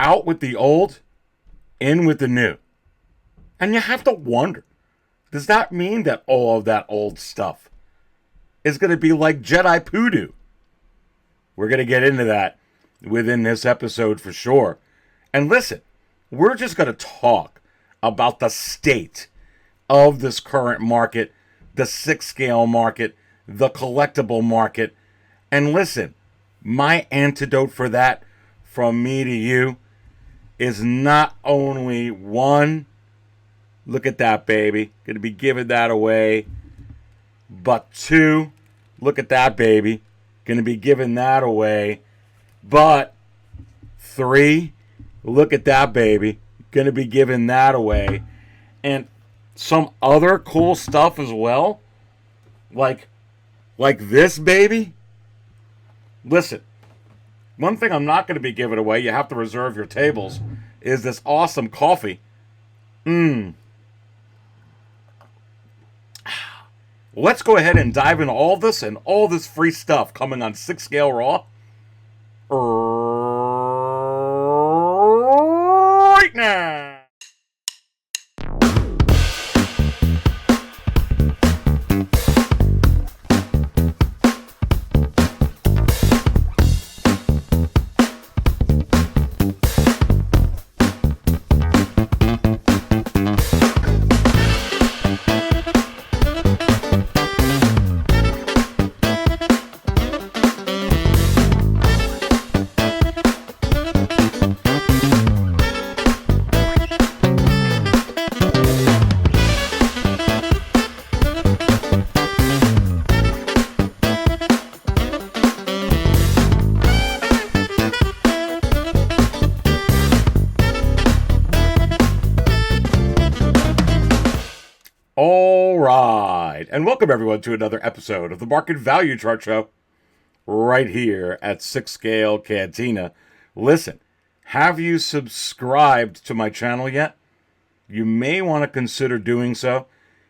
out with the old, in with the new. And you have to wonder, does that mean that all of that old stuff is going to be like Jedi poodoo? We're going to get into that within this episode for sure. And listen, we're just going to talk about the state of this current market, the 6-scale market, the collectible market. And listen, my antidote for that from me to you is not only one, look at that baby, going to be giving that away, but two, look at that baby, going to be giving that away, but three, look at that baby, going to be giving that away, and some other cool stuff as well, like this baby. Listen, one thing I'm not going to be giving away, you have to reserve your tables, is this awesome coffee. Let's go ahead and dive into all this and all this free stuff coming on 6-scale Raw right now. All right, and welcome everyone to another episode of the Market Value Chart Show right here at 6-Scale Cantina. Listen, have you subscribed to my channel yet? You may want to consider doing so.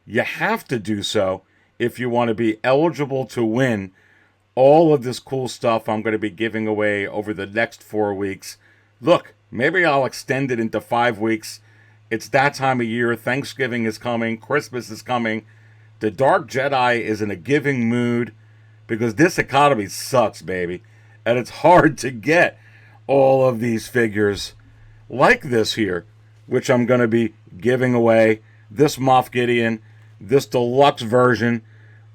You have to do so if you want to be eligible to win all of this cool stuff I'm going to be giving away over the next 4 weeks. Look, maybe I'll extend it into 5 weeks. It's that time of year. Thanksgiving is coming. Christmas is coming. The Dark Jedi is in a giving mood because this economy sucks, baby. And it's hard to get all of these figures like this here, which I'm going to be giving away. This Moff Gideon, this deluxe version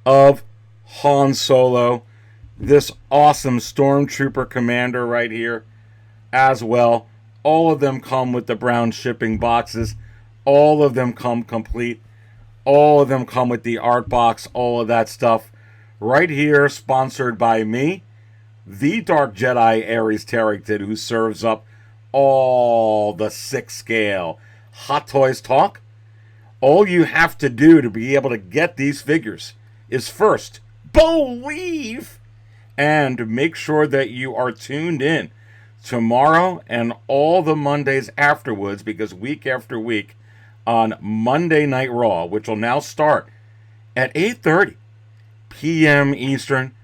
of Han Solo, this awesome Stormtrooper Commander right here as well. All of them come with the brown shipping boxes. All of them come complete. All of them come with the art box. All of that stuff. Right here, sponsored by me, the Dark Jedi Aries Tarrington, who serves up all the 6-scale Hot Toys talk. All you have to do to be able to get these figures is first, believe, and make sure that you are tuned in tomorrow and all the Mondays afterwards, because week after week on Monday Night Raw, which will now start at 8:30 p.m. Eastern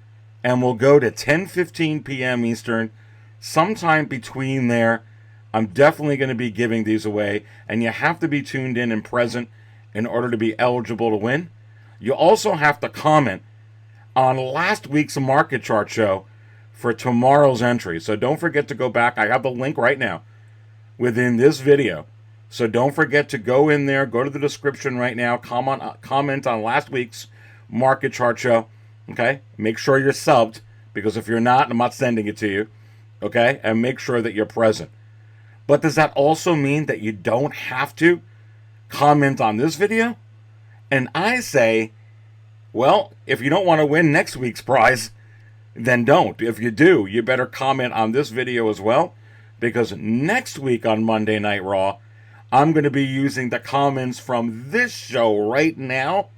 and will go to 10:15 p.m. Eastern, sometime between there, I'm definitely going to be giving these away, and you have to be tuned in and present in order to be eligible to win. You also have to comment on last week's market chart show for tomorrow's entry. So don't forget to go back. I have the link right now within this video. So don't forget to go in there, go to the description right now, comment on last week's market chart show. Okay? Make sure you're subbed, because if you're not, I'm not sending it to you. Okay? And make sure that you're present. But does that also mean that you don't have to comment on this video? And I say, well, if you don't want to win next week's prize, then don't. If you do, you better comment on this video as well, because next week on Monday Night Raw, I'm going to be using the comments from this show right now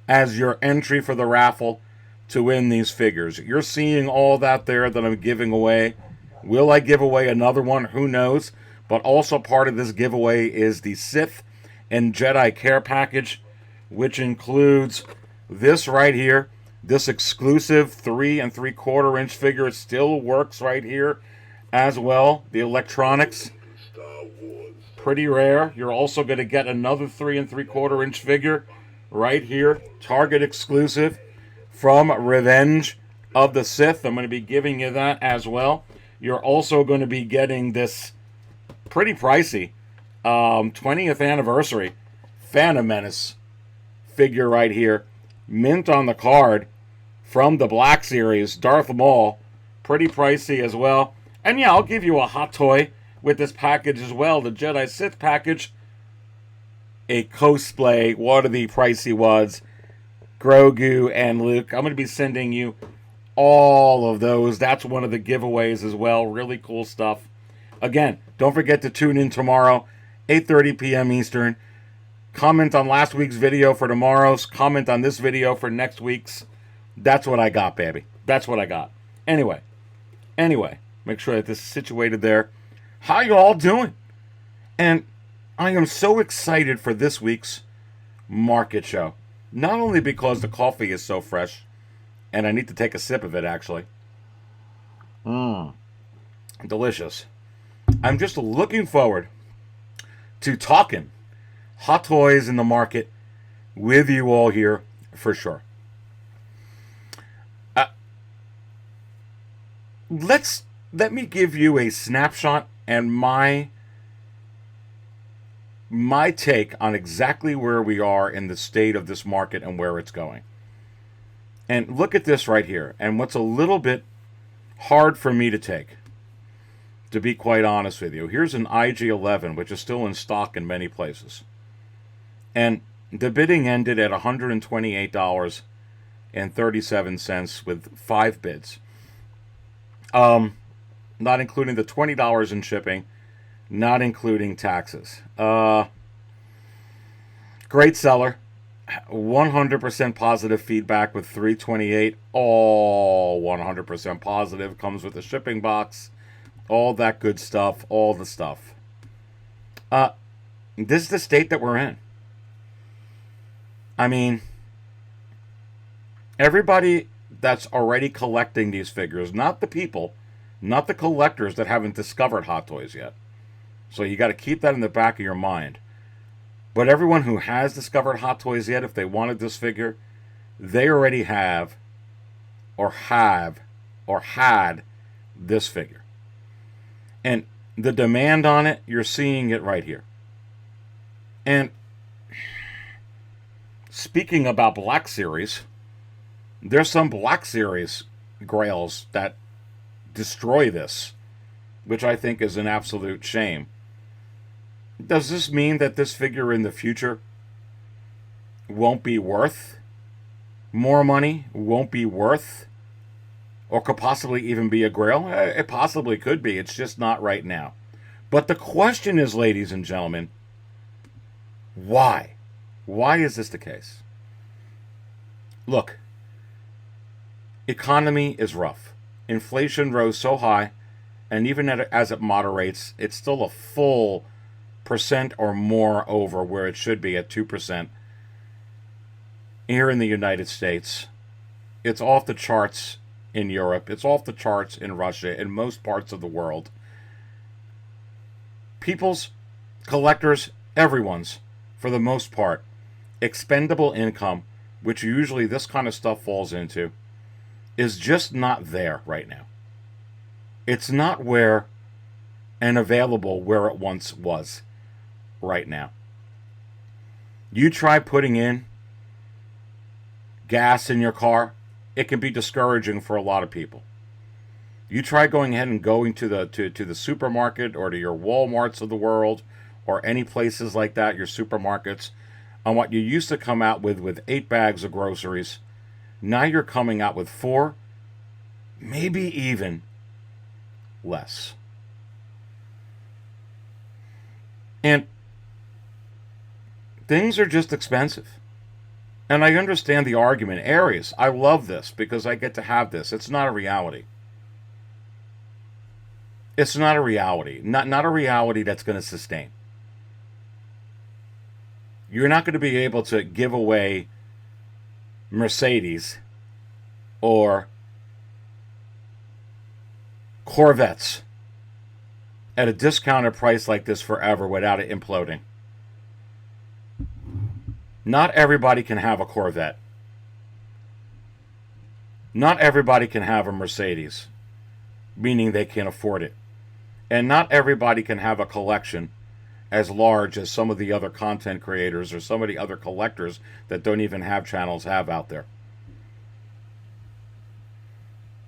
as your entry for the raffle to win these figures. You're seeing all that there that I'm giving away. Will I give away another one? Who knows? But also part of this giveaway is the Sith and Jedi Care Package, which includes this right here. This exclusive 3 3/4 inch figure still works right here as well. The electronics Pretty rare. You're also going to get another 3 3/4 inch figure right here, Target exclusive from Revenge of the Sith. I'm going to be giving you that as well. You're also going to be getting this pretty pricey 20th anniversary Phantom Menace figure right here, mint on the card from the Black Series, Darth Maul, pretty pricey as well. And yeah, I'll give you a hot toy with this package as well, the Jedi Sith package, a cosplay, one of the pricey ones, Grogu and Luke. I'm going to be sending you all of those. That's one of the giveaways as well. Really cool stuff. Again, don't forget to tune in tomorrow, 8:30 p.m. Eastern. Comment on last week's video for tomorrow's. Comment on this video for next week's. That's what I got, baby. That's what I got. Anyway, make sure that this is situated there. How you all doing? And I am so excited for this week's market show. Not only because the coffee is so fresh, and I need to take a sip of it, actually. Delicious. I'm just looking forward to talking hot toys in the market with you all here for sure. Let me give you a snapshot and my take on exactly where we are in the state of this market and where it's going. And look at this right here. And what's a little bit hard for me to take, to be quite honest with you. Here's an IG-11, which is still in stock in many places. And the bidding ended at $128.37 with 5 bids. Not including the $20 in shipping, not including taxes. Great seller. 100% positive feedback with 328. All 100% positive. Comes with a shipping box. All that good stuff. All the stuff. This is the state that we're in. I mean, everybody that's already collecting these figures, not the people, not the collectors that haven't discovered Hot Toys yet. So you got to keep that in the back of your mind. But everyone who has discovered Hot Toys yet, if they wanted this figure, they already have or had this figure. And the demand on it, you're seeing it right here. And speaking about Black Series, there's some Black Series grails that destroy this, which I think is an absolute shame. Does this mean that this figure in the future won't be worth more money, won't be worth, or could possibly even be a grail? It possibly could be. It's just not right now. But the question is, ladies and gentlemen, why? Why is this the case? Look, economy is rough. Inflation rose so high, and even as it moderates, it's still a full % or more over where it should be at 2%. Here in the United States, it's off the charts in Europe, it's off the charts in Russia, in most parts of the world. People's, collectors, everyone's, for the most part, expendable income, which usually this kind of stuff falls into, is just not there right now. It's not where and available where it once was right now. You try putting in gas in your car, it can be discouraging for a lot of people. You try going ahead and going to the supermarket or to your Walmarts of the world or any places like that, your supermarkets, on what you used to come out with 8 bags of groceries. Now you're coming out with 4, maybe even less. And things are just expensive. And I understand the argument. Aries, I love this because I get to have this. It's not a reality. It's not a reality. Not a reality that's going to sustain. You're not going to be able to give away Mercedes or Corvettes at a discounted price like this forever without it imploding. Not everybody can have a Corvette. Not everybody can have a Mercedes, meaning they can afford it. And not everybody can have a collection as large as some of the other content creators or some of the other collectors that don't even have channels have out there.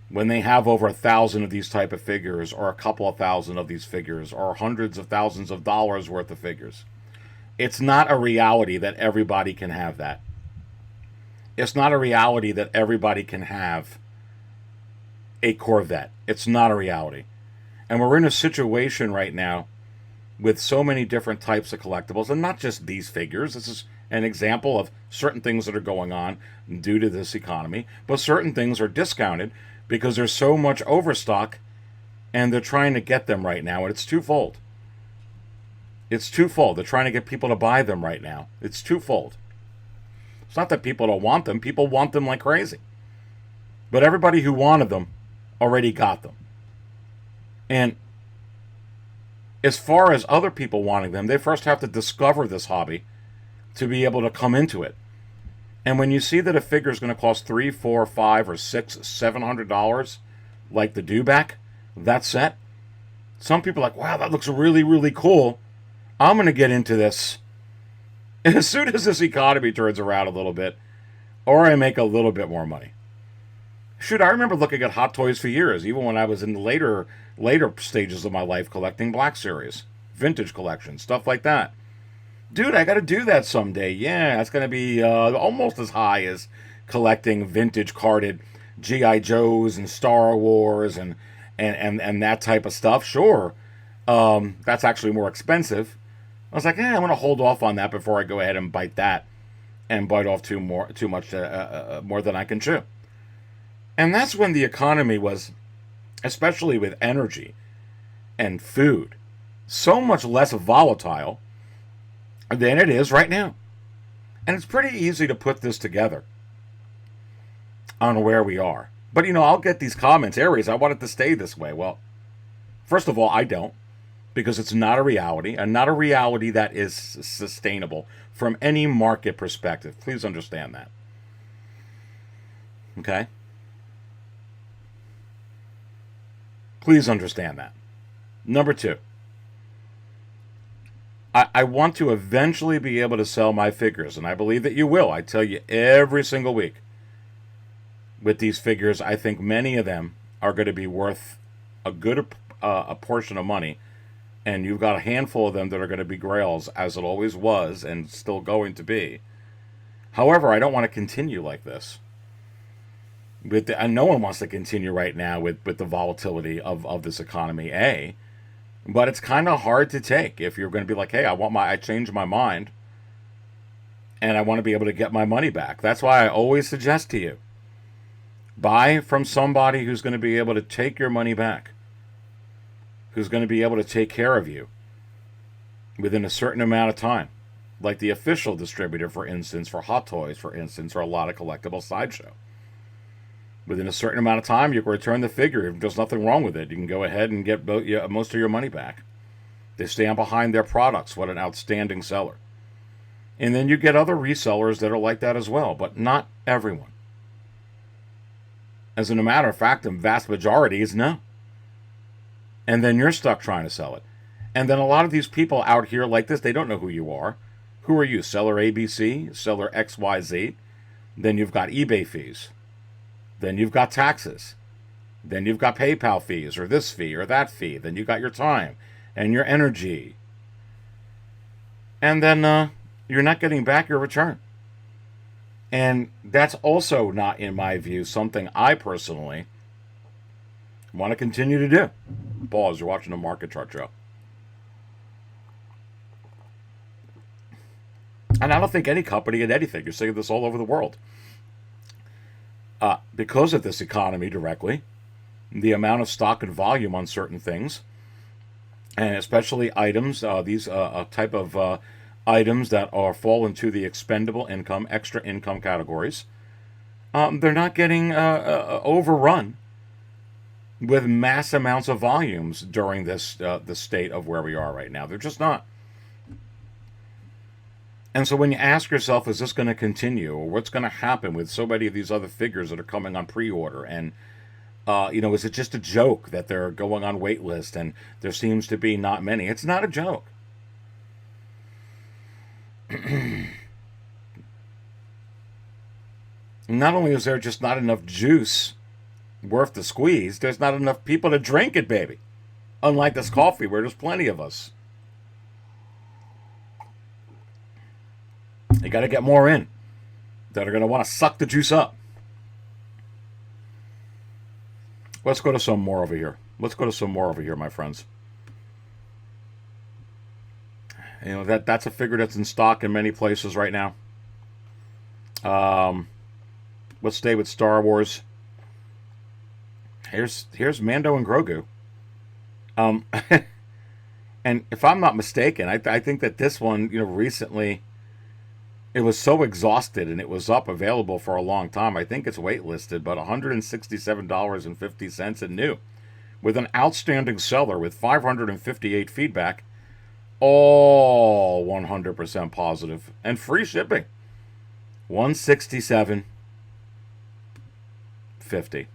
When they have over 1,000 of these type of figures, or a couple of thousand of these figures, or hundreds of thousands of dollars worth of figures, it's not a reality that everybody can have that. It's not a reality that everybody can have a Corvette. It's not a reality. And we're in a situation right now with so many different types of collectibles, and not just these figures. This is an example of certain things that are going on due to this economy, but certain things are discounted because there's so much overstock, and they're trying to get them right now, and it's twofold. It's twofold. They're trying to get people to buy them right now. It's twofold. It's not that people don't want them. People want them like crazy. But everybody who wanted them already got them. And as far as other people wanting them, they first have to discover this hobby to be able to come into it. And when you see that a figure is going to cost $3, $4, $5, or $6, $700, like the Dewback, that set, some people are like, wow, that looks really, really cool. I'm going to get into this. And as soon as this economy turns around a little bit, or I make a little bit more money. Shoot, I remember looking at Hot Toys for years, even when I was in the later stages of my life collecting Black Series, vintage collections, stuff like that. Dude, I got to do that someday. Yeah, it's going to be almost as high as collecting vintage carded G.I. Joes and Star Wars and that type of stuff. Sure, that's actually more expensive. I was like, I'm going to hold off on that before I go ahead and bite that and bite off too much more than I can chew. And that's when the economy was, especially with energy and food, so much less volatile than it is right now. And it's pretty easy to put this together on where we are. But, I'll get these comments, Aries, I want it to stay this way. Well, first of all, I don't, because it's not a reality, and not a reality that is sustainable from any market perspective. Please understand that. Okay? Please understand that. Number two, I want to eventually be able to sell my figures, and I believe that you will. I tell you every single week. With these figures, I think many of them are going to be worth a good a portion of money, and you've got a handful of them that are going to be grails, as it always was and still going to be. However, I don't want to continue like this. And no one wants to continue right now with the volatility of this economy, but it's kind of hard to take if you're going to be like, hey, I changed my mind, and I want to be able to get my money back. That's why I always suggest to you, buy from somebody who's going to be able to take your money back, who's going to be able to take care of you within a certain amount of time, like the official distributor, for instance, for Hot Toys, for instance, or a lot of collectible Sideshow. Within a certain amount of time, you can return the figure. If there's nothing wrong with it, you can go ahead and get most of your money back. They stand behind their products. What an outstanding seller. And then you get other resellers that are like that as well, but not everyone. As a matter of fact, the vast majority is no. And then you're stuck trying to sell it. And then a lot of these people out here like this, they don't know who you are. Who are you? Seller ABC? Seller XYZ? Then you've got eBay fees. Then you've got taxes. Then you've got PayPal fees, or this fee, or that fee. Then you've got your time and your energy. And then you're not getting back your return. And that's also not, in my view, something I personally want to continue to do. Pause, you're watching the Market Chart Show. And I don't think any company did anything. You're seeing this all over the world. Because of this economy directly, the amount of stock and volume on certain things, and especially items, these type of items that fall into the expendable income, extra income categories, they're not getting overrun with mass amounts of volumes during this the state of where we are right now. They're just not. And so when you ask yourself, is this going to continue, or what's going to happen with so many of these other figures that are coming on pre-order, and is it just a joke that they're going on wait list and there seems to be not many? It's not a joke. Not only is there just not enough juice worth the squeeze, there's not enough people to drink it, baby. Unlike this coffee, where there's plenty of us. You got to get more in that are going to want to suck the juice up. Let's go to some more over here. My friends. That's a figure that's in stock in many places right now. Let's stay with Star Wars. Here's Mando and Grogu. And if I'm not mistaken, I think that this one, recently, it was so exhausted and it was available for a long time. I think it's waitlisted, but $167.50 and new, with an outstanding seller with 558 feedback, all 100% positive, and free shipping. $167.50.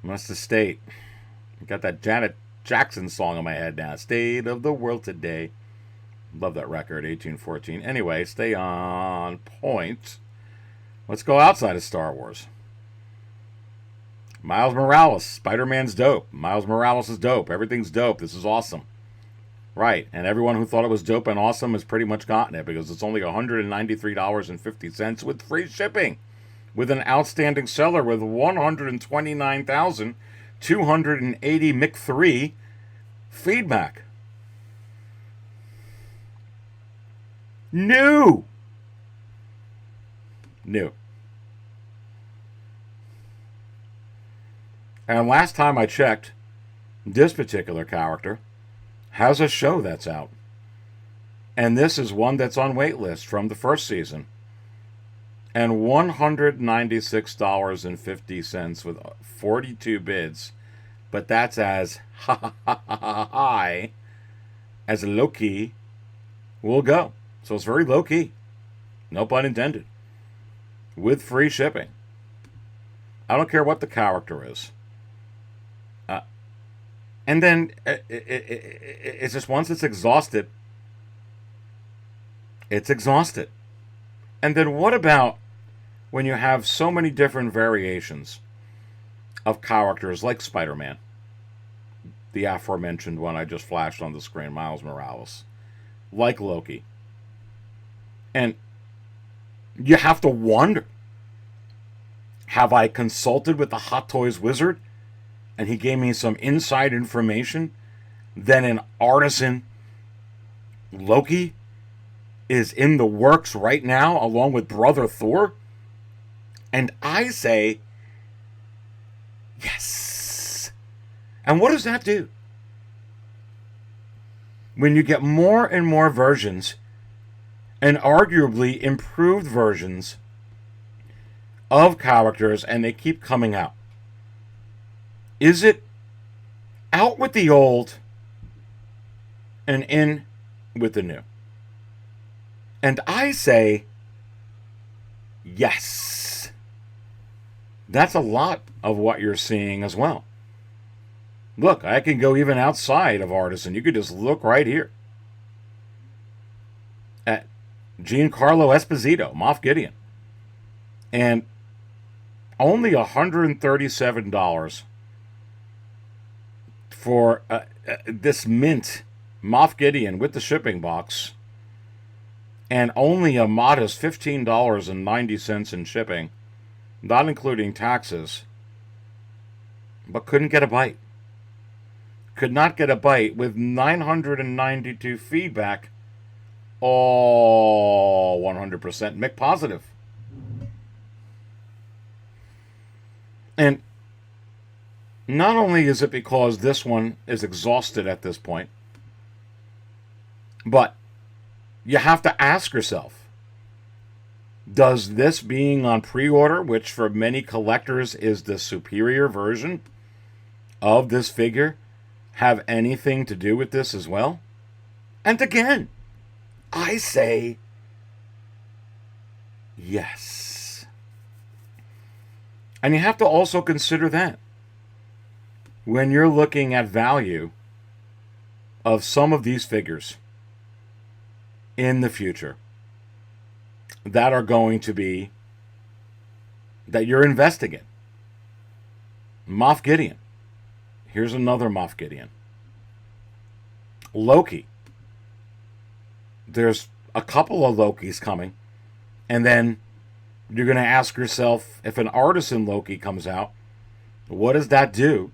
Must have state. Got that Janet Jackson song in my head now. State of the World Today. Love that record, 1814. Anyway, stay on point. Let's go outside of Star Wars. Miles Morales. Spider-Man's dope. Miles Morales is dope. Everything's dope. This is awesome. Right, and everyone who thought it was dope and awesome has pretty much gotten it, because it's only $193.50 with free shipping, with an outstanding seller with 129,280 MIC3 feedback. New. And last time I checked, this particular character has a show that's out. And this is one that's on waitlist from the first season. And $196.50 with 42 bids. But that's as high as Loki will go. So it's very low key. No pun intended. With free shipping. I don't care what the character is. And then it's just once it's exhausted, it's exhausted. And then what about when you have so many different variations of characters like Spider-Man, the aforementioned one I just flashed on the screen, Miles Morales, like Loki. And you have to wonder, have I consulted with the Hot Toys wizard and he gave me some inside information that an artisan Loki is in the works right now along with Brother Thor? And I say, yes. And what does that do? When you get more and more versions, and arguably improved versions of characters, and they keep coming out. Is it out with the old and in with the new? And I say, yes. That's a lot of what you're seeing as well. Look, I can go even outside of Artisan. You could just look right here at Giancarlo Esposito, Moff Gideon. And only $137 for this mint Moff Gideon with the shipping box. And only a modest $15.90 in shipping, not including taxes. But couldn't get a bite. Could not get a bite with 992 feedback. All 100% Mick positive. And not only is it because this one is exhausted at this point, but you have to ask yourself, Does this being on pre-order, which for many collectors is the superior version of this figure, have anything to do with this as well? And again, I say yes. And you have to also consider that when you're looking at value of some of these figures in the future that are going to be, that you're investing in. Moff Gideon. Here's another Moff Gideon. Loki. There's a couple of Lokis coming. And then you're going to ask yourself, if an artisan Loki comes out, what does that do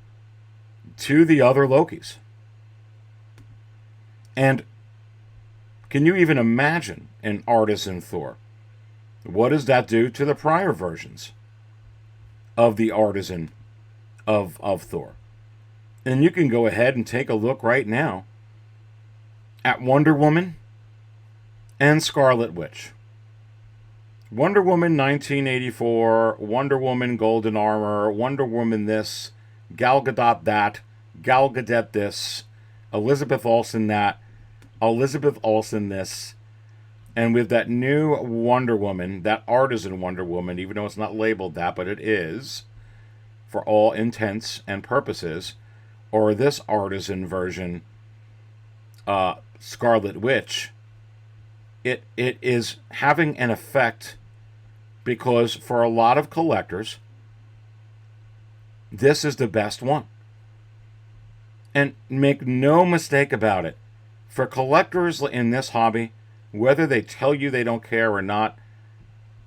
to the other Lokis? And can you even imagine an artisan Thor? What does that do to the prior versions of the artisan of Thor? And you can go ahead and take a look right now at Wonder Woman and Scarlet Witch. Wonder Woman 1984, Wonder Woman Golden Armor, Wonder Woman this, Gal Gadot that, Gal Gadot this, Elizabeth Olsen that, Elizabeth Olsen this, and with that new Wonder Woman, that artisan Wonder Woman, even though it's not labeled that, but it is, for all intents and purposes, or this artisan version, Scarlet Witch, it is having an effect because for a lot of collectors, this is the best one. And make no mistake about it, for collectors in this hobby, whether they tell you they don't care or not,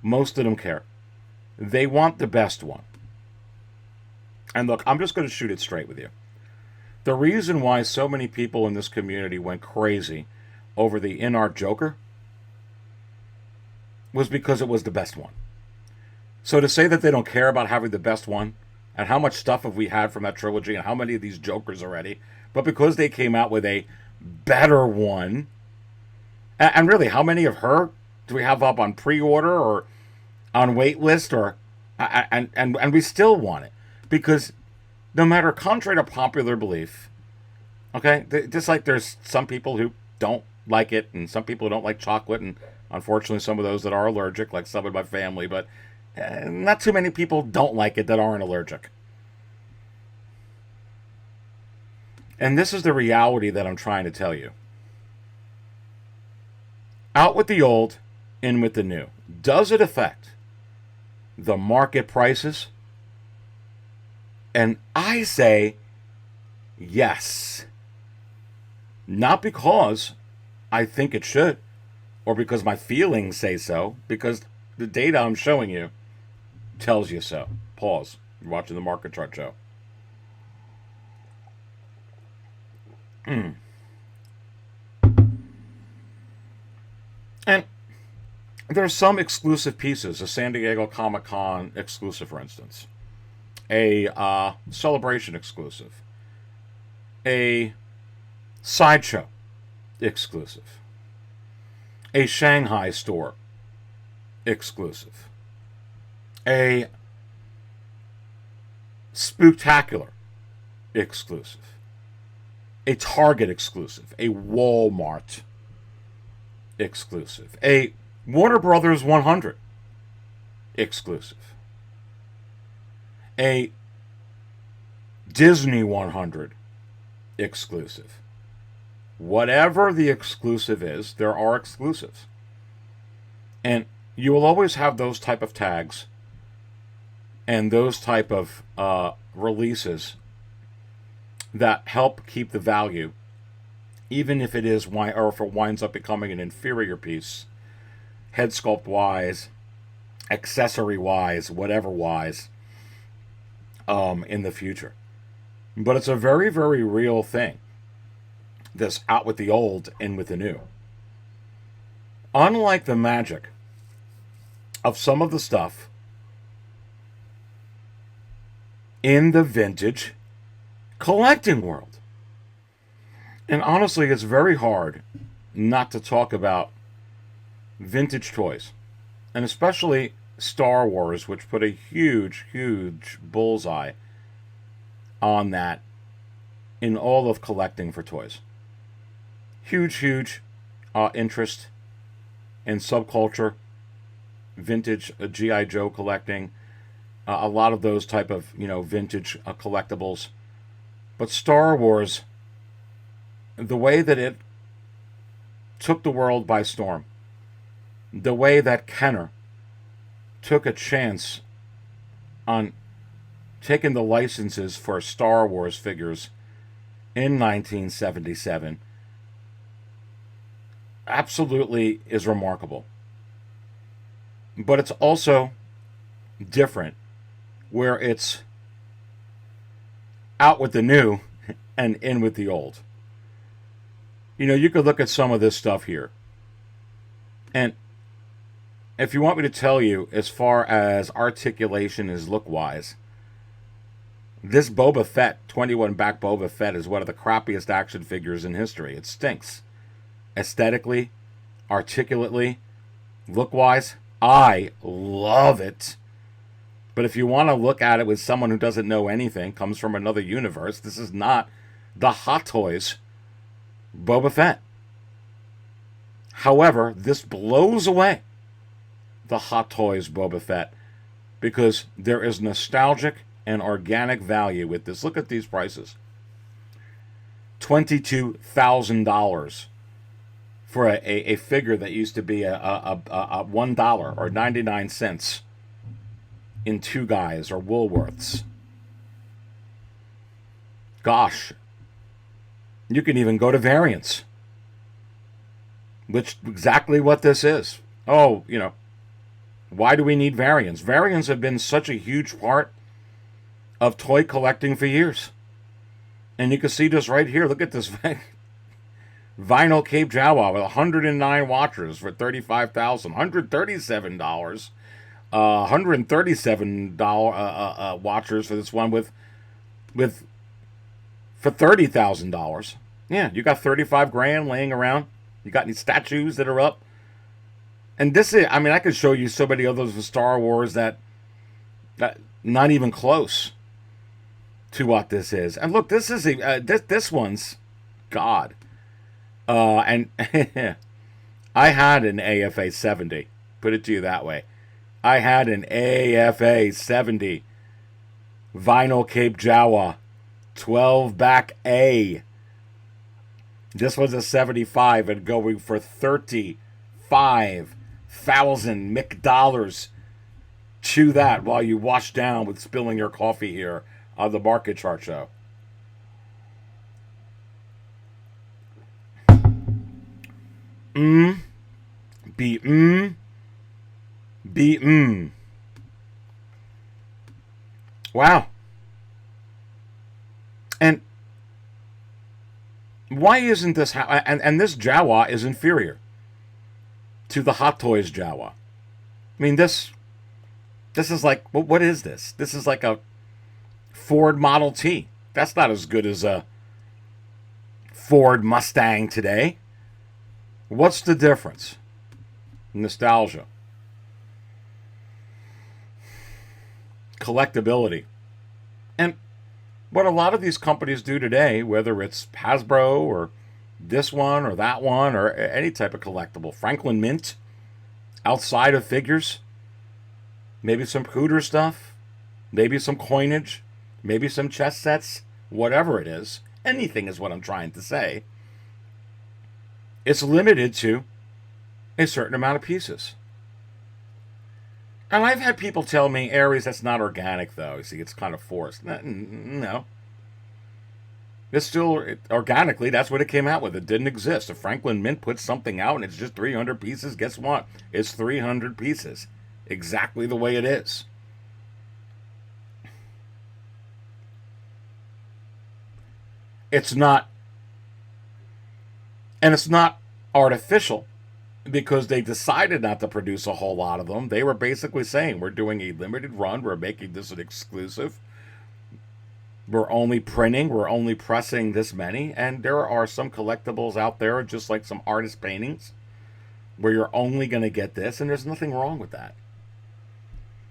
most of them care. They want the best one. And look, I'm just going to shoot it straight with you. The reason why so many people in this community went crazy over the InART Joker was because it was the best one. So to say that they don't care about having the best one, and how much stuff have we had from that trilogy, and how many of these Jokers already, but because they came out with a better one, and really, how many of her do we have up on pre-order or on wait list, or and we still want it? Because no matter, contrary to popular belief, okay, just like there's some people who don't like it, and some people who don't like chocolate, and unfortunately some of those that are allergic, like some of my family, but not too many people don't like it that aren't allergic. And this is the reality that I'm trying to tell you. Out with the old, in with the new. Does it affect the market prices? And I say yes. Not because I think it should, or because my feelings say so, because the data I'm showing you tells you so. Pause. You're watching the market chart show. And there's some exclusive pieces, a San Diego Comic-Con exclusive, for instance, a Celebration exclusive, a Sideshow exclusive, a Shanghai store exclusive, a Spooktacular exclusive, a Target exclusive, a Walmart exclusive, a Warner Brothers 100 exclusive, a Disney 100 exclusive. Whatever the exclusive is, there are exclusives. And you will always have those type of tags and those type of releases that help keep the value, even if it is, or if it winds up becoming an inferior piece, head sculpt wise, accessory wise, whatever wise, in the future. But it's a very, very real thing, this out with the old, in with the new. Unlike the magic of some of the stuff in the vintage collecting world. And honestly, it's very hard not to talk about vintage toys And especially Star Wars, which put a huge, huge bullseye on that in all of collecting for toys. Huge, huge interest in subculture, vintage G.I. Joe collecting, a lot of those type of, vintage collectibles. But Star Wars, the way that it took the world by storm, the way that Kenner took a chance on taking the licenses for Star Wars figures in 1977, absolutely is remarkable. But it's also different, where it's out with the new and in with the old. You could look at some of this stuff here. And if you want me to tell you, as far as articulation is look-wise, this Boba Fett, 21 back Boba Fett, is one of the crappiest action figures in history. It stinks. Aesthetically, articulately, look-wise, I love it. But if you want to look at it with someone who doesn't know anything, comes from another universe, this is not the Hot Toys Boba Fett. However, this blows away the Hot Toys Boba Fett because there is nostalgic and organic value with this. Look at these prices. $22,000 for a figure that used to be a $1 or 99 cents in Two Guys or Woolworths. Gosh. You can even go to variants, which exactly what this is. Oh, why do we need variants? Variants have been such a huge part of toy collecting for years. And you can see this right here. Look at this vinyl Cape Jawa with 109 watchers for $35,000. $137. $137 watchers for this one for $30,000. Yeah, you got 35 grand laying around. You got any statues that are up? And this is, I could show you so many others of Star Wars that not even close to what this is. And look, this is this one's God. And I had an AFA 70. Put it to you that way. I had an AFA 70 vinyl Cape Jawa 12 back A. This was a 75 and going for $35,000 McDollars. Chew that while you wash down with spilling your coffee here on the Market Chart Show. Wow. And why isn't this and this Jawa is inferior to the Hot Toys Jawa? This is like, what is this? This is like a Ford Model T. That's not as good as a Ford Mustang today. What's the difference? Nostalgia. Collectability. And what a lot of these companies do today, whether it's Hasbro or this one or that one or any type of collectible, Franklin Mint, outside of figures, maybe some Cooter stuff, maybe some coinage, maybe some chess sets, whatever it is, anything is what I'm trying to say. It's limited to a certain amount of pieces. And I've had people tell me, Aries, that's not organic, though. You see, it's kind of forced. No. It's still, organically, that's what it came out with. It didn't exist. If Franklin Mint puts something out and it's just 300 pieces, guess what? It's 300 pieces. Exactly the way it is. It's not, and it's not artificial, because they decided not to produce a whole lot of them. They were basically saying, we're doing a limited run, we're making this an exclusive, we're only printing, we're only pressing this many, and there are some collectibles out there, just like some artist paintings, where you're only going to get this, and there's nothing wrong with that.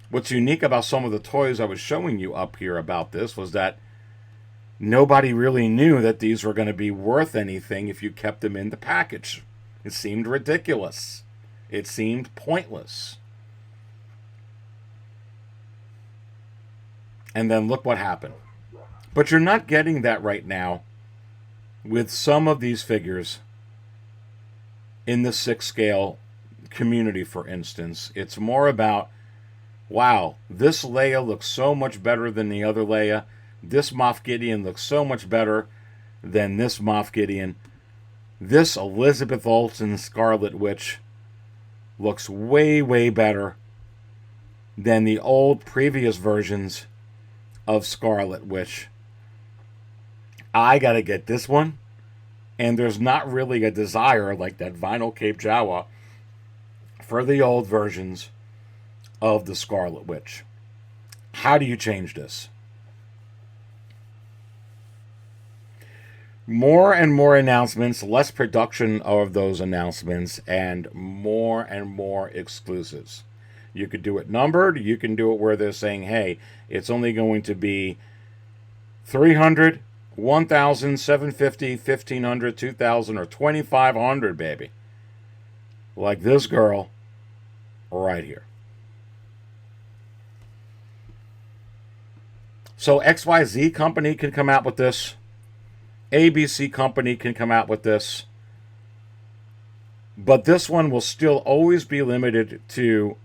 What's unique about some of the toys I was showing you up here about this was that nobody really knew that these were going to be worth anything if you kept them in the package. It seemed ridiculous. It seemed pointless. And then look what happened. But you're not getting that right now with some of these figures in the 6 scale community, for instance. It's more about, wow, this Leia looks so much better than the other Leia. This Moff Gideon looks so much better than this Moff Gideon. This Elizabeth Olsen Scarlet Witch looks way, way better than the old previous versions of Scarlet Witch. I gotta get this one. And there's not really a desire like that vinyl Cape Jawa for the old versions of the Scarlet Witch. How do you change this? More and more announcements, less production of those announcements, and more exclusives. You could do it numbered. You can do it where they're saying, hey, it's only going to be 300, 1,000, 750, 1,500, 2,000, or 2,500, baby. Like this girl right here. So XYZ company can come out with this. ABC company can come out with this. But this one will still always be limited to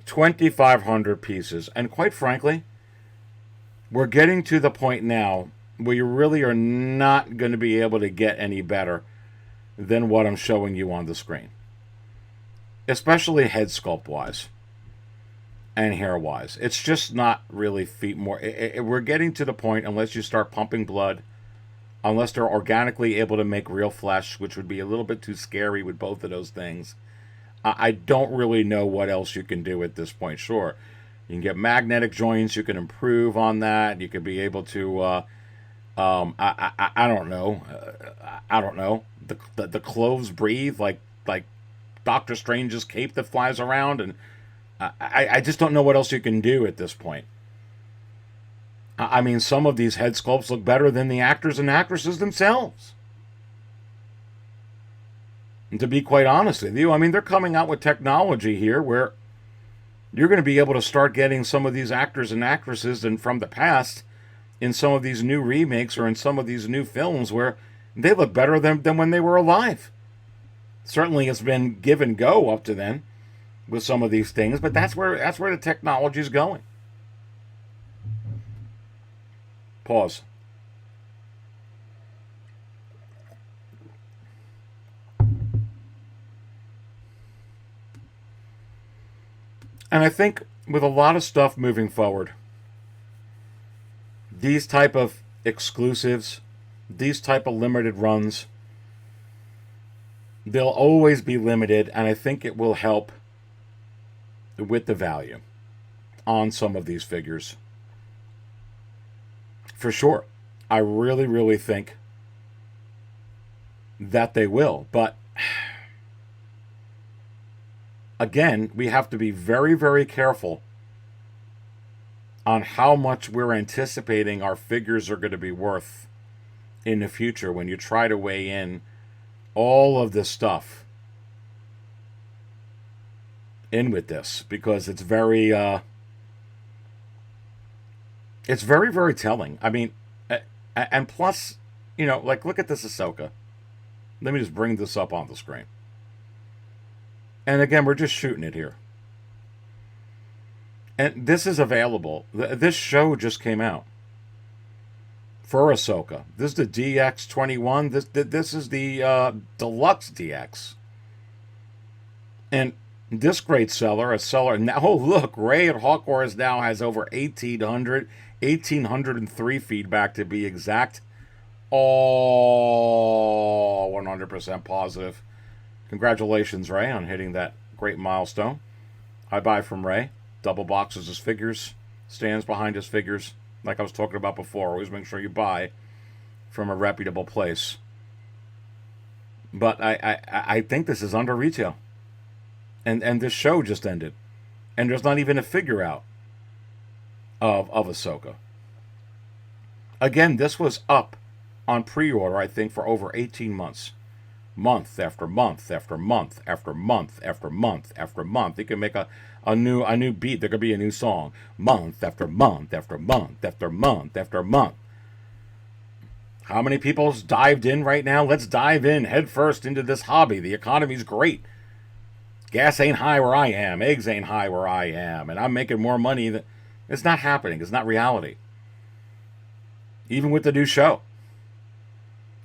2,500 pieces. And quite frankly, we're getting to the point now where you really are not going to be able to get any better than what I'm showing you on the screen. Especially head sculpt wise and hair wise. It's just not really we're getting to the point, unless you start pumping blood, unless they're organically able to make real flesh, which would be a little bit too scary with both of those things. I don't really know what else you can do at this point. Sure, you can get magnetic joints. You can improve on that. You could be able to, I don't know. I don't know. The clothes breathe like Doctor Strange's cape that flies around, and I just don't know what else you can do at this point. I mean, some of these head sculpts look better than the actors and actresses themselves. And to be quite honest with you, I mean, they're coming out with technology here where you're going to be able to start getting some of these actors and actresses and from the past in some of these new remakes or in some of these new films where they look better than when they were alive. Certainly it's been give and go up to then with some of these things, but that's where the technology is going. Pause. And I think with a lot of stuff moving forward, these type of exclusives, these type of limited runs, they'll always be limited, and I think it will help with the value on some of these figures. For sure. I really, really think that they will. But again, we have to be very, very careful on how much we're anticipating our figures are going to be worth in the future when you try to weigh in all of this stuff in with this, because it's very, very telling. I mean, and plus, you know, like, look at this Ahsoka. Let me just bring this up on the screen. And again, we're just shooting it here. And this is available. This show just came out for Ahsoka. This is the DX21. This is the Deluxe DX. And this great seller, now, oh look, Ray at Hawkors now has over 1,803 feedback to be exact. All 100% positive. Congratulations, Ray, on hitting that great milestone. I buy from Ray. Double boxes his figures, stands behind his figures. Like I was talking about before, always make sure you buy from a reputable place. But I think this is under retail. And this show just ended. And there's not even a figure out of Ahsoka. Again, this was up on pre-order, I think, for over 18 months. Month after month after month after month after month after month. You can make a new beat. There could be a new song. Month after month after month after month after month. How many people's dived in right now? Let's dive in head first into this hobby. The economy's great. Gas ain't high where I am. Eggs ain't high where I am. And I'm making more money than... It's not happening. It's not reality. Even with the new show.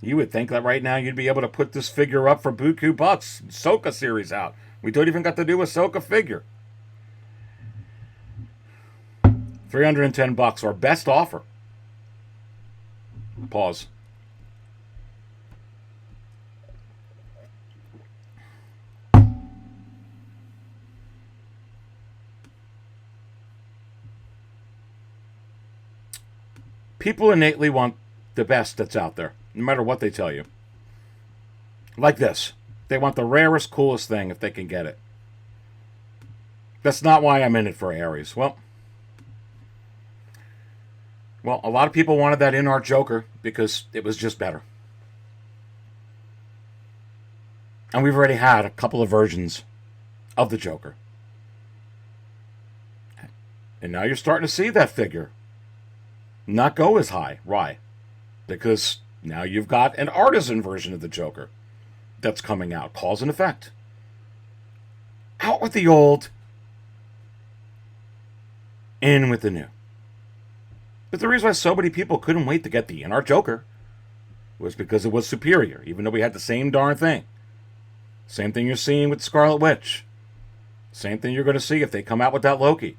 You would think that right now you'd be able to put this figure up for buku bucks. Ahsoka series out. We don't even got to do a Ahsoka figure. $310 or best offer. Pause. People innately want the best that's out there, no matter what they tell you. Like this. They want the rarest, coolest thing if they can get it. That's not why I'm in it for Aries. Well, a lot of people wanted that InART Joker because it was just better. And we've already had a couple of versions of the Joker. And now you're starting to see that figure not go as high. Why? Because now you've got an artisan version of the Joker that's coming out. Cause and effect. Out with the old, in with the new. But the reason why so many people couldn't wait to get the InART Joker was because it was superior, even though we had the same darn thing. Same thing you're seeing with Scarlet Witch. Same thing you're going to see if they come out with that Loki.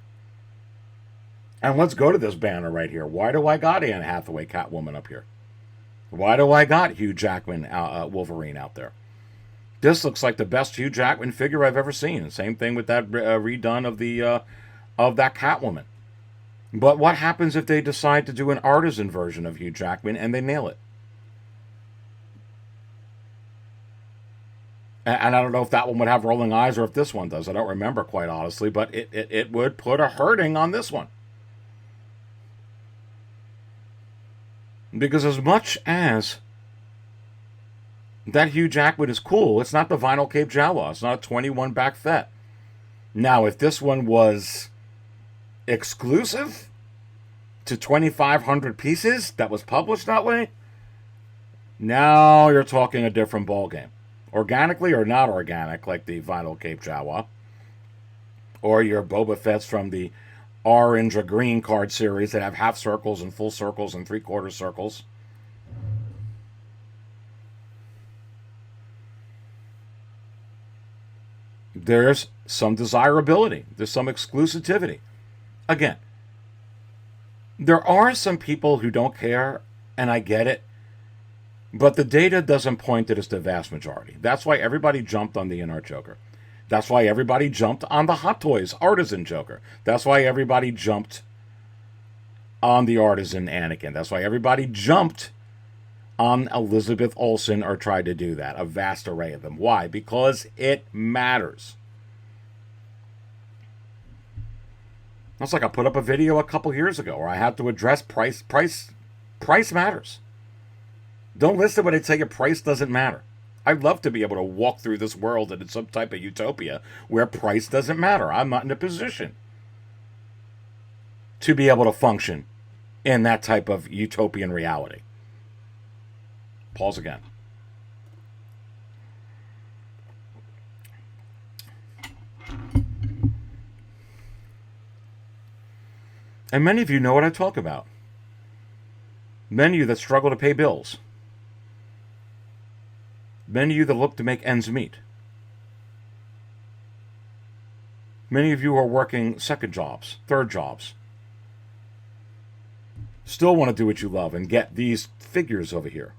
And let's go to this banner right here. Why do I got Anne Hathaway Catwoman up here? Why do I got Hugh Jackman Wolverine out there? This looks like the best Hugh Jackman figure I've ever seen. Same thing with that redone of that Catwoman. But what happens if they decide to do an artisan version of Hugh Jackman and they nail it? And I don't know if that one would have rolling eyes or if this one does. I don't remember quite honestly, but it would put a hurting on this one. Because as much as that Hugh Jackman is cool, it's not the vinyl Cape Jawa. It's not a 21 back fet. Now, if this one was exclusive to 2,500 pieces that was published that way, now you're talking a different ballgame. Organically or not organic, like the vinyl Cape Jawa, or your Boba Fett's from the orange or green card series that have half circles and full circles and three-quarter circles. There's some desirability. There's some exclusivity. Again, there are some people who don't care, and I get it, but the data doesn't point that it's the vast majority. That's why everybody jumped on the InART Joker. That's why everybody jumped on the Hot Toys Artisan Joker. That's why everybody jumped on the Artisan Anakin. That's why everybody jumped on Elizabeth Olsen or tried to do that. A vast array of them. Why? Because it matters. That's like I put up a video a couple years ago where I had to address price matters. Don't listen when I tell you price doesn't matter. I'd love to be able to walk through this world and in some type of utopia where price doesn't matter. I'm not in a position to be able to function in that type of utopian reality. Pause again. And many of you know what I talk about. Many of you that struggle to pay bills. Many of you that look to make ends meet. Many of you are working second jobs, third jobs. Still want to do what you love and get these figures over here.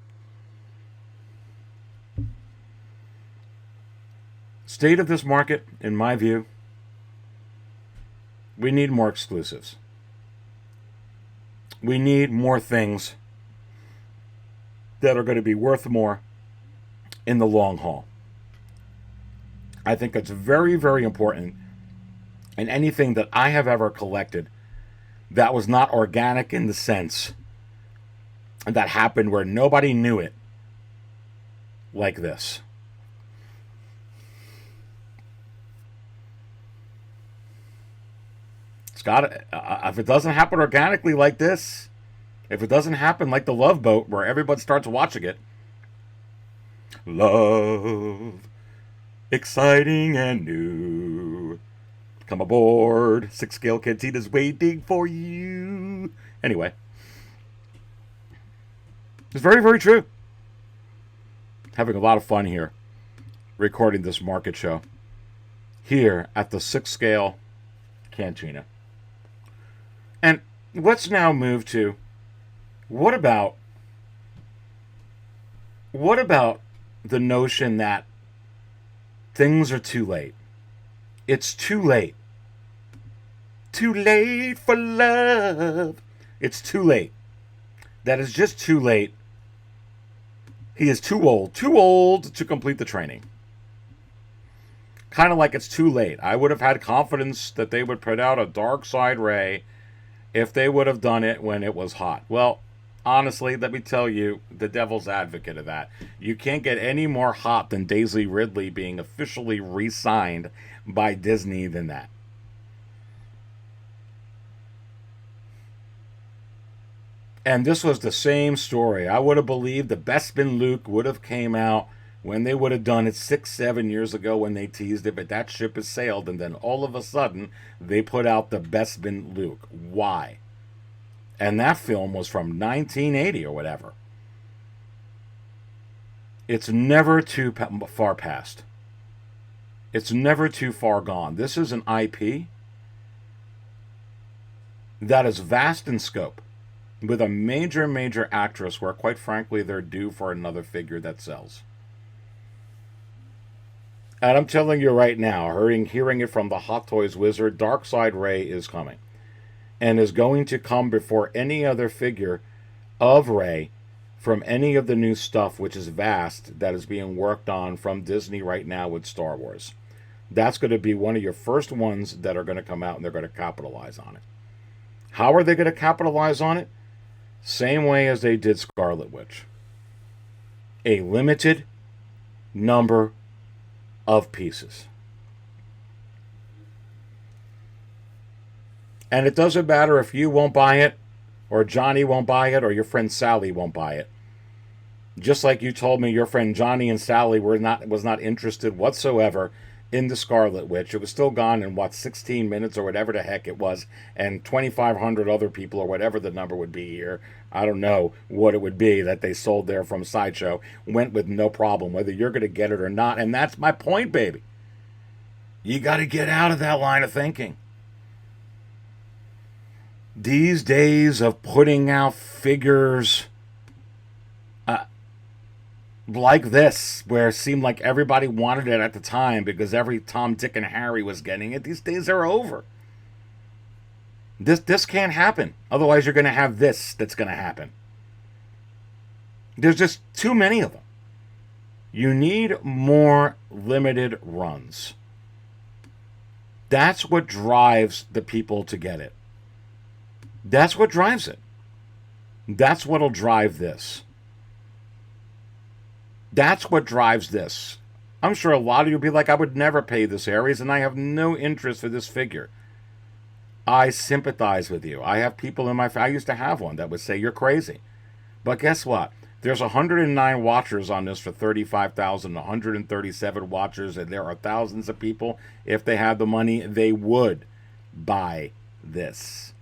State of this market, in my view, we need more exclusives. We need more things that are going to be worth more in the long haul. I think it's very, very important in anything that I have ever collected that was not organic in the sense that happened where nobody knew it, like this. It's got if it doesn't happen organically like this, if it doesn't happen like the Love Boat where everybody starts watching it, love, exciting and new. Come aboard, 6 Scale Cantina's waiting for you. Anyway, it's very, very true. Having a lot of fun here, recording this market show here at the 6 Scale Cantina. And let's now move to what about the notion that things are too late? It's too late. Too late for love. It's too late. That is just too late. He is too old to complete the training. Kind of like it's too late. I would have had confidence that they would put out a dark side ray if they would have done it when it was hot. Well, honestly, let me tell you, the devil's advocate of that. You can't get any more hot than Daisy Ridley being officially re-signed by Disney than that. And this was the same story. I would have believed the Bespin Luke would have came out when they would have done it 6-7 years ago when they teased it, but that ship has sailed, and then all of a sudden they put out the Bespin Luke. Why? And that film was from 1980 or whatever. It's never too far past. It's never too far gone. This is an IP that is vast in scope, with a major, major actress where, quite frankly, they're due for another figure that sells. And I'm telling you right now, hearing it from the Hot Toys wizard, Darkside Ray is coming. And is going to come before any other figure of Ray from any of the new stuff, which is vast, that is being worked on from Disney right now with Star Wars. That's going to be one of your first ones that are going to come out, and they're going to capitalize on it. How are they going to capitalize on it? Same way as they did Scarlet Witch. A limited number of pieces. And it doesn't matter if you won't buy it, or Johnny won't buy it, or your friend Sally won't buy it. Just like you told me your friend Johnny and Sally was not interested whatsoever in the Scarlet Witch. It was still gone in, 16 minutes or whatever the heck it was, and 2,500 other people, or whatever the number would be here, I don't know what it would be, that they sold there from Sideshow, went with no problem, whether you're going to get it or not. And that's my point, baby. You got to get out of that line of thinking. These days of putting out figures like this, where it seemed like everybody wanted it at the time because every Tom, Dick, and Harry was getting it, these days are over. This can't happen. Otherwise, you're going to have this that's going to happen. There's just too many of them. You need more limited runs. That's what drives the people to get it. That's what drives it. That's what'll drive this. That's what drives this. I'm sure a lot of you will be like, I would never pay this, Aries, and I have no interest for this figure. I sympathize with you. I have people in my I used to have one that would say you're crazy. But guess what? There's 109 watchers on this for $35,000, 137 watchers, and there are thousands of people. If they had the money, they would buy this.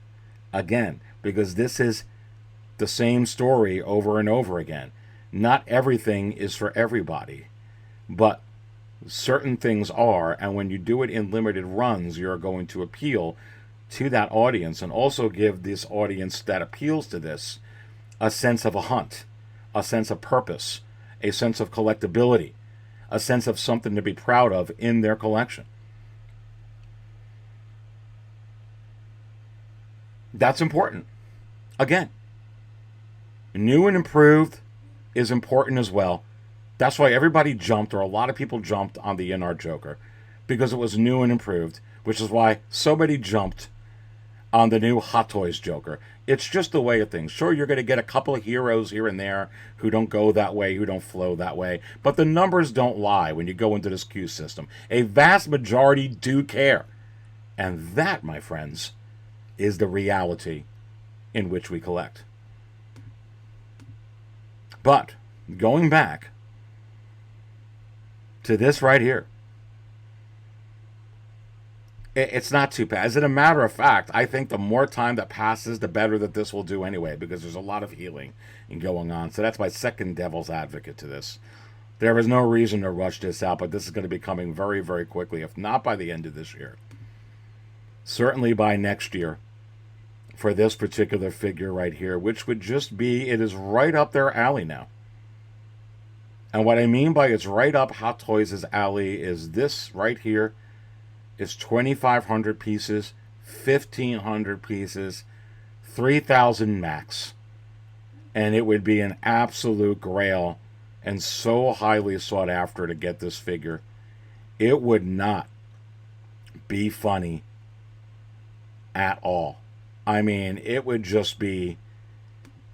Again, because this is the same story over and over again. Not everything is for everybody, but certain things are, and when you do it in limited runs, you're going to appeal to that audience and also give this audience that appeals to this a sense of a hunt, a sense of purpose, a sense of collectability, a sense of something to be proud of in their collection. That's important. Again, new and improved is important as well, That's why everybody jumped, or a lot of people jumped on the InART Joker, because it was new and improved, which is why so many jumped on the new Hot Toys Joker. It's just the way of things. Sure, you're going to get a couple of heroes here and there who don't go that way, who don't flow that way, but the numbers don't lie when you go into this queue system. A vast majority do care. And that, my friends, is the reality in which we collect. But going back to this right here, it's not too bad. As a matter of fact, I think the more time that passes, the better that this will do anyway, because there's a lot of healing going on. So that's my second devil's advocate to this. There is no reason to rush this out, but this is going to be coming very, very quickly, if not by the end of this year. Certainly by next year for this particular figure right here, which would just be, it is right up their alley now. And what I mean by it's right up Hot Toys' alley is this right here. It's 2,500 pieces, 1,500 pieces, 3,000 max. And it would be an absolute grail and so highly sought after to get this figure. It would not be funny at all. I mean, it would just be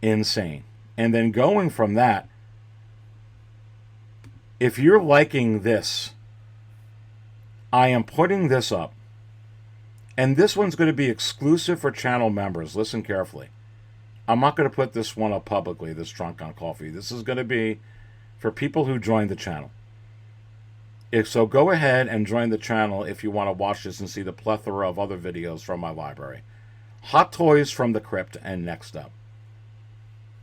insane. And then going from that, if you're liking this, I am putting this up, and this one's going to be exclusive for channel members. Listen carefully. I'm not going to put this one up publicly, this Drunk on Coffee. This is going to be for people who join the channel. So go ahead and join the channel if you want to watch this and see the plethora of other videos from my library. Hot Toys from the Crypt, and next up.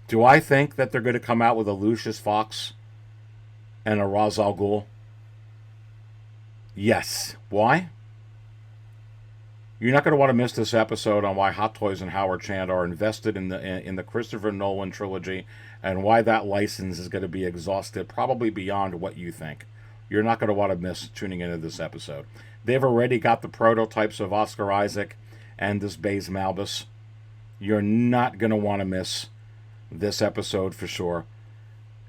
Do I think that they're going to come out with a Lucius Fox and a Ra's al Ghul? Yes. Why? You're not going to want to miss this episode on why Hot Toys and Howard Chand are invested in the Christopher Nolan trilogy, and why that license is going to be exhausted, probably beyond what you think. You're not going to want to miss tuning into this episode. They've already got the prototypes of Oscar Isaac and this Baze Malbus. You're not going to want to miss this episode for sure.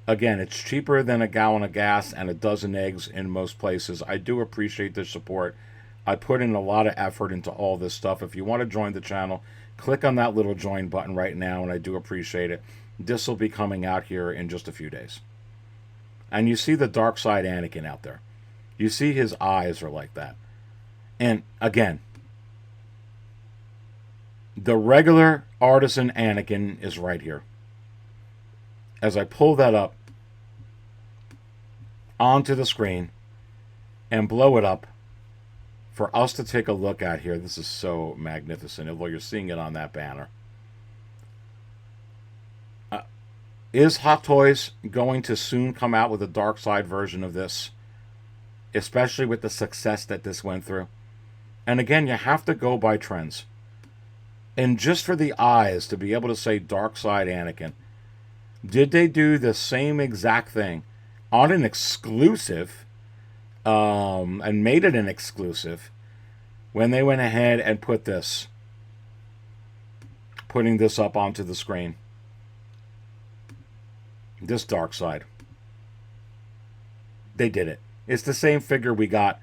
Again, it's cheaper than a gallon of gas and a dozen eggs in most places. I do appreciate the support. I put in a lot of effort into all this stuff. If you want to join the channel, click on that little join button right now, and I do appreciate it. This will be coming out here in just a few days. And you see the dark side Anakin out there. You see his eyes are like that. And again, the regular artisan Anakin is right here. As I pull that up onto the screen and blow it up for us to take a look at here. This is so magnificent, although you're seeing it on that banner. Is Hot Toys going to soon come out with a dark side version of this? Especially with the success that this went through. And again, you have to go by trends. And just for the eyes to be able to say dark side Anakin, did they do the same exact thing on an exclusive, and made it an exclusive, when they went ahead and putting this up onto the screen? This dark side. They did it. It's the same figure we got.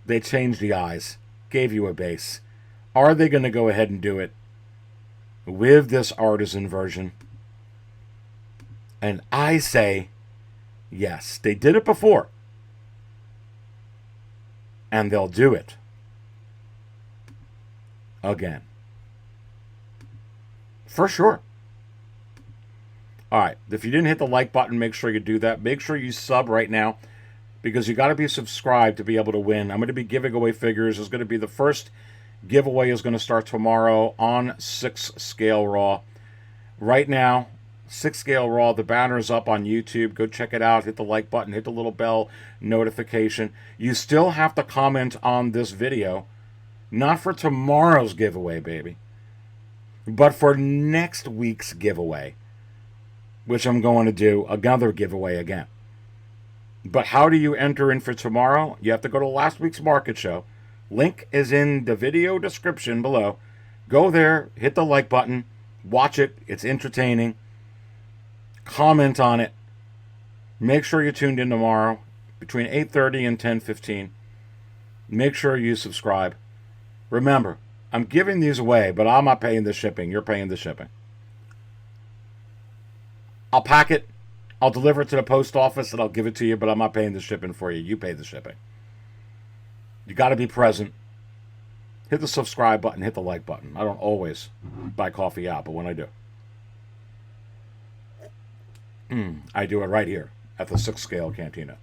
They changed the eyes, gave you a base. Are they going to go ahead and do it with this artisan version? And I say, yes. They did it before. And they'll do it again. For sure. All right. If you didn't hit the like button, make sure you do that. Make sure you sub right now, because you got to be subscribed to be able to win. I'm going to be giving away figures. It's going to be the first giveaway is going to start tomorrow on 6 Scale Raw. Right now, 6 Scale Raw, the banner is up on YouTube. Go check it out. Hit the like button. Hit the little bell notification. You still have to comment on this video. Not for tomorrow's giveaway, baby, but for next week's giveaway, which I'm going to do another giveaway again. But how do you enter in for tomorrow? You have to go to last week's market show. Link is in the video description below. Go there, hit the like button, watch it. It's entertaining. Comment on it. Make sure you're tuned in tomorrow between 8:30 and 10:15. Make sure you subscribe. Remember, I'm giving these away, but I'm not paying the shipping. You're paying the shipping. I'll pack it. I'll deliver it to the post office and I'll give it to you, but I'm not paying the shipping for you. You pay the shipping. You got to be present. Hit the subscribe button. Hit the like button. I don't always buy coffee out, but when I do, I do it right here at the 6 Scale Cantina.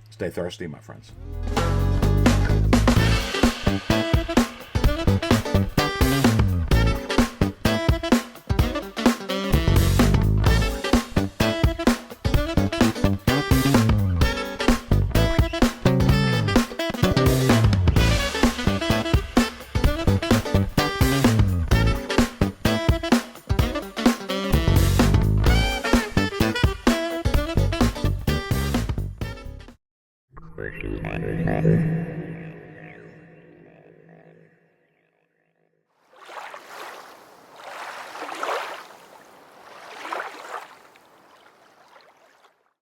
Stay thirsty, my friends. Versus